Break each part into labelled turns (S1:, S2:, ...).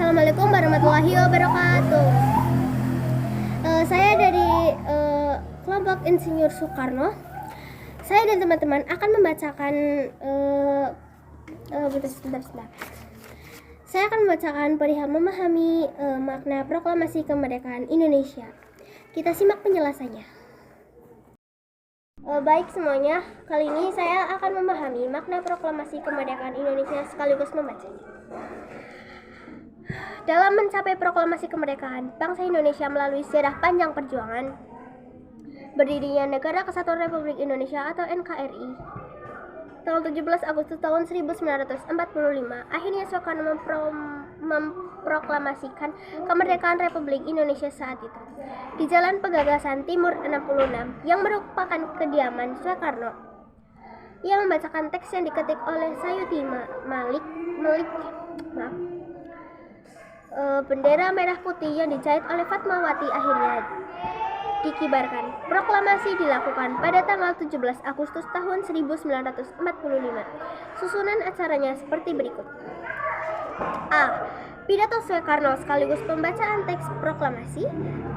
S1: Assalamualaikum warahmatullahi wabarakatuh. Saya dari kelompok Insinyur Soekarno. Saya dan teman-teman akan membacakan sebentar. Saya akan membacakan perihal memahami makna proklamasi kemerdekaan Indonesia. Kita simak penjelasannya. Baik semuanya, kali ini saya akan memahami makna proklamasi kemerdekaan Indonesia sekaligus membacanya. Dalam mencapai proklamasi kemerdekaan, bangsa Indonesia melalui sejarah panjang perjuangan, berdirinya Negara Kesatuan Republik Indonesia atau NKRI, tanggal 17 Agustus tahun 1945, akhirnya Soekarno memproklamasikan kemerdekaan Republik Indonesia saat itu di Jalan Pegagan Timur 66 yang merupakan kediaman Soekarno. Ia membacakan teks yang diketik oleh Sayuti Malik. Bendera merah putih yang dijahit oleh Fatmawati akhirnya dikibarkan. Proklamasi dilakukan pada tanggal 17 Agustus tahun 1945. Susunan acaranya seperti berikut. A. Pidato Soekarno sekaligus pembacaan teks proklamasi.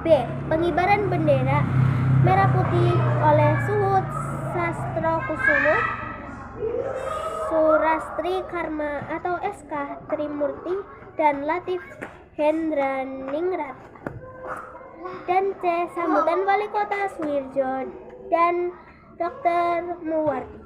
S1: B. Pengibaran bendera merah putih oleh Suhud Sastrokusumo, Surastri Karma atau SK Trimurti dan Latif Hendraningrat. Dan C. Sambutan Wali Kota Suwirjo dan Dr. Muwardi.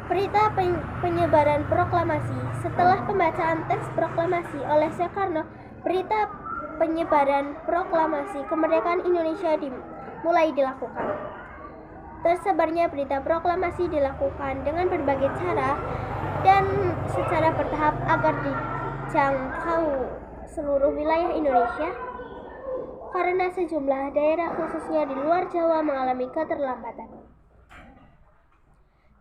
S1: Berita penyebaran proklamasi. Setelah pembacaan teks proklamasi oleh Soekarno, berita penyebaran proklamasi kemerdekaan Indonesia mulai dilakukan. Tersebarnya berita proklamasi dilakukan dengan berbagai cara dan secara bertahap agar dijangkau seluruh wilayah Indonesia karena sejumlah daerah khususnya di luar Jawa mengalami keterlambatan.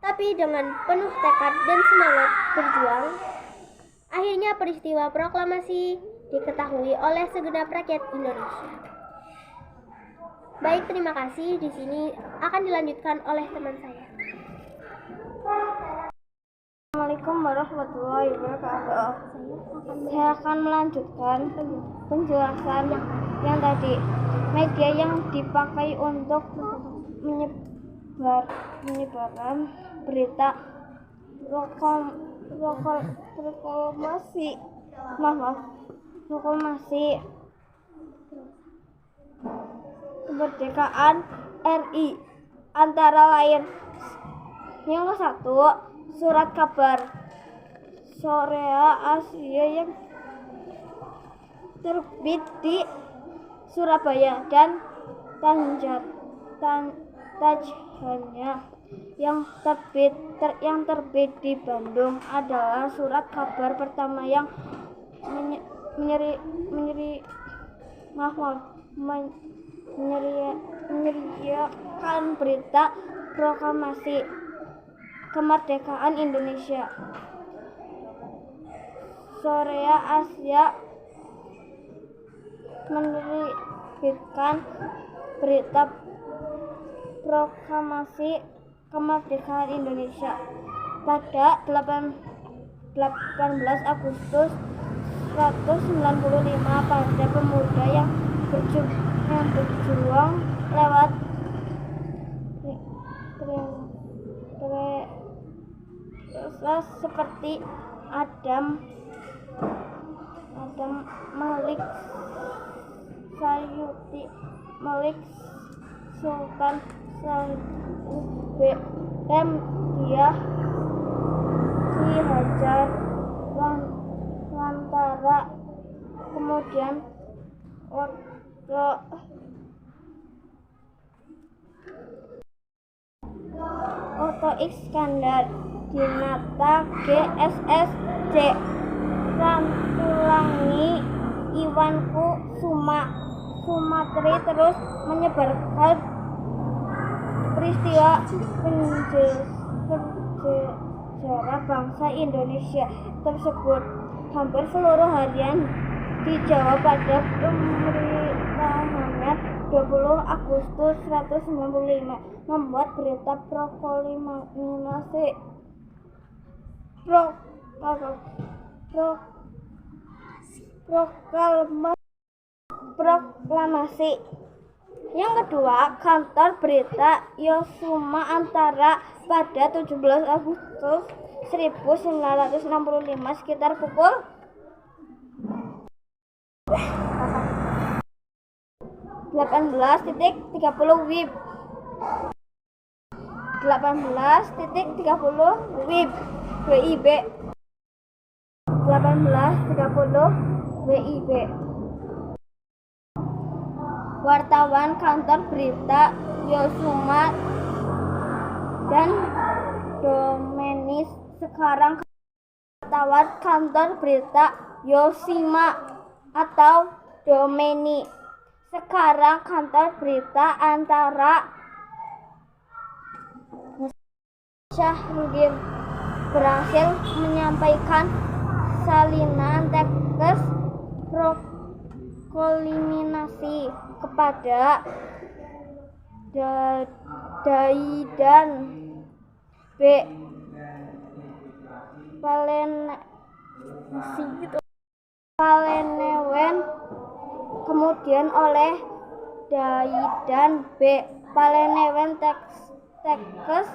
S1: Tapi dengan penuh tekad dan semangat berjuang, akhirnya peristiwa proklamasi diketahui oleh segenap rakyat Indonesia. Baik, terima kasih. Di sini akan dilanjutkan oleh teman saya.
S2: Assalamualaikum warahmatullahi wabarakatuh. Saya akan melanjutkan penjelasan yang tadi. Media yang dipakai untuk menyebarkan berita proklamasi kemerdekaan RI antara lain yang satu, surat kabar Sorea Asia yang terbit di Surabaya dan Tajhanya yang terbit di Bandung adalah surat kabar pertama yang menyeriakan berita proklamasi kemerdekaan Indonesia. Sorea Asia menerbitkan berita proklamasi kemerdekaan Indonesia pada 18 Agustus 1995 pada pemuda yang berjuang lewat seperti Adam Malik Sayuti Malik Sultan dan dia Ki Hajar Wantara, kemudian Otto Iskandar Dinata GSSC Rantulangi Iwanku Sumatri terus menyebarkan peristiwa sejarah bangsa Indonesia tersebut. Hampir seluruh harian di Jawa pada pemerintahannya 20 Agustus 1995 membuat berita proklamasi proklamasi. Yang kedua, kantor berita Yoshima Antara pada 17 Agustus 1965 sekitar pukul 18.30 WIB. 18.30 WIB. WIB. 18.30 WIB. Wartawan kantor berita Yoshima dan Domenis sekarang wartawan kantor berita Yoshima atau Domeni sekarang kantor berita Antara. Syahrudin berhasil menyampaikan salinan teks proklamasi kepada Daidan B. Palenewen, kemudian oleh Daidan B. Palenewen teks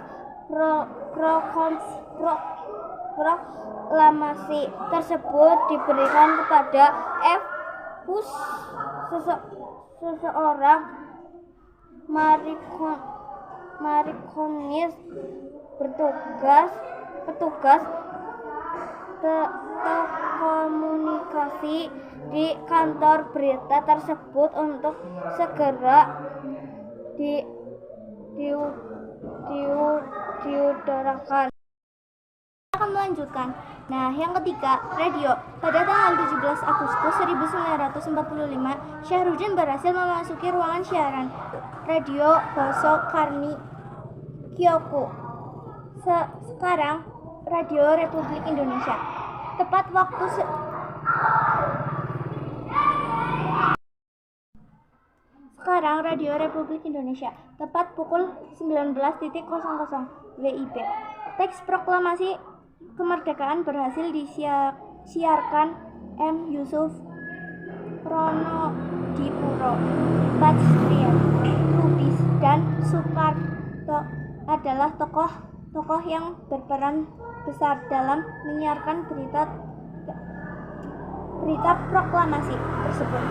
S2: proklamasi tersebut diberikan kepada F. Hus, seseorang marikonis petugas komunikasi di kantor berita tersebut untuk segera diudarakan. Akan melanjutkan. Nah, yang ketiga, radio. Pada tanggal 17 Agustus 1945, Syahrudin berhasil memasuki ruangan siaran radio Hoso Karni Kyoku. Sekarang Radio Republik Indonesia. Tepat waktu Sekarang Radio Republik Indonesia. Tepat pukul 19.00 WIB. Teks proklamasi kemerdekaan berhasil disiarkan M. Yusuf Pronodipuro, Patrian Lubis, dan Suparto adalah tokoh yang berperan besar dalam menyiarkan berita proklamasi tersebut.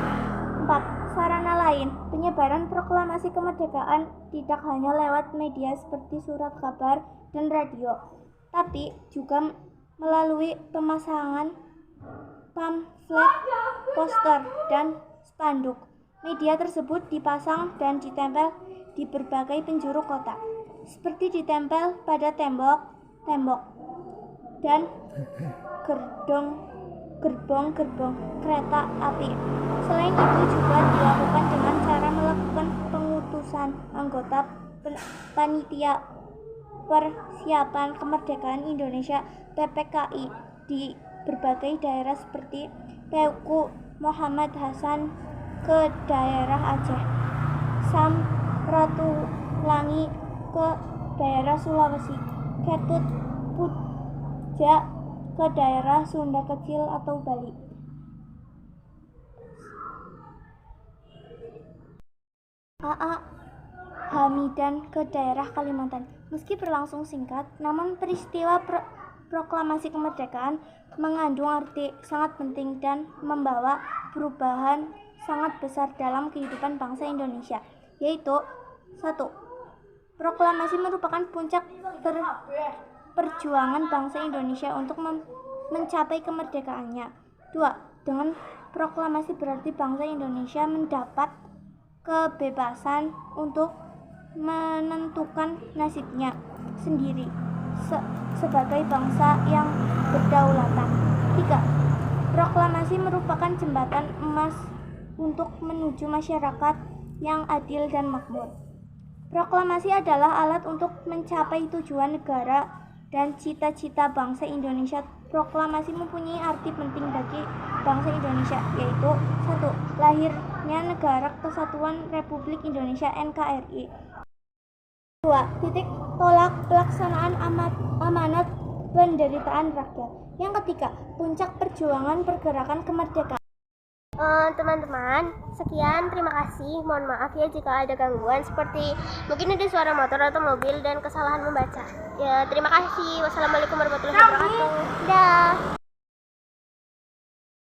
S2: 4. Sarana lain. Penyebaran proklamasi kemerdekaan tidak hanya lewat media seperti surat kabar dan radio, tapi juga melalui pemasangan pamflet, poster, dan spanduk. Media tersebut dipasang dan ditempel di berbagai penjuru kota, seperti ditempel pada tembok dan gerbong-gerbong kereta api. Selain itu juga dilakukan dengan cara melakukan pengutusan anggota panitia persiapan kemerdekaan Indonesia PPKI di berbagai daerah seperti Teuku Muhammad Hasan ke daerah Aceh, Samratulangi ke daerah Sulawesi, Ketut Puja ke daerah Sunda Kecil atau Bali. AA Hamidan ke daerah Kalimantan. Meski berlangsung singkat, namun peristiwa proklamasi kemerdekaan mengandung arti sangat penting dan membawa perubahan sangat besar dalam kehidupan bangsa Indonesia, yaitu 1. Proklamasi merupakan puncak perjuangan bangsa Indonesia untuk mencapai kemerdekaannya. 2. Dengan proklamasi berarti bangsa Indonesia mendapat kebebasan untuk menentukan nasibnya sendiri sebagai bangsa yang berdaulatan. 3. Proklamasi merupakan jembatan emas untuk menuju masyarakat yang adil dan makmur. Proklamasi adalah alat untuk mencapai tujuan negara dan cita-cita bangsa Indonesia. Proklamasi mempunyai arti penting bagi bangsa Indonesia, yaitu 1. Lahirnya Negara Kesatuan Republik Indonesia NKRI. 2. Tolak pelaksanaan amanat penderitaan rakyat. Yang ketiga, puncak perjuangan pergerakan kemerdekaan.
S1: Teman-teman, sekian, terima kasih. Mohon maaf ya jika ada gangguan seperti mungkin ada suara motor atau mobil dan kesalahan membaca. Ya, terima kasih. Wassalamualaikum warahmatullahi wabarakatuh. Dah.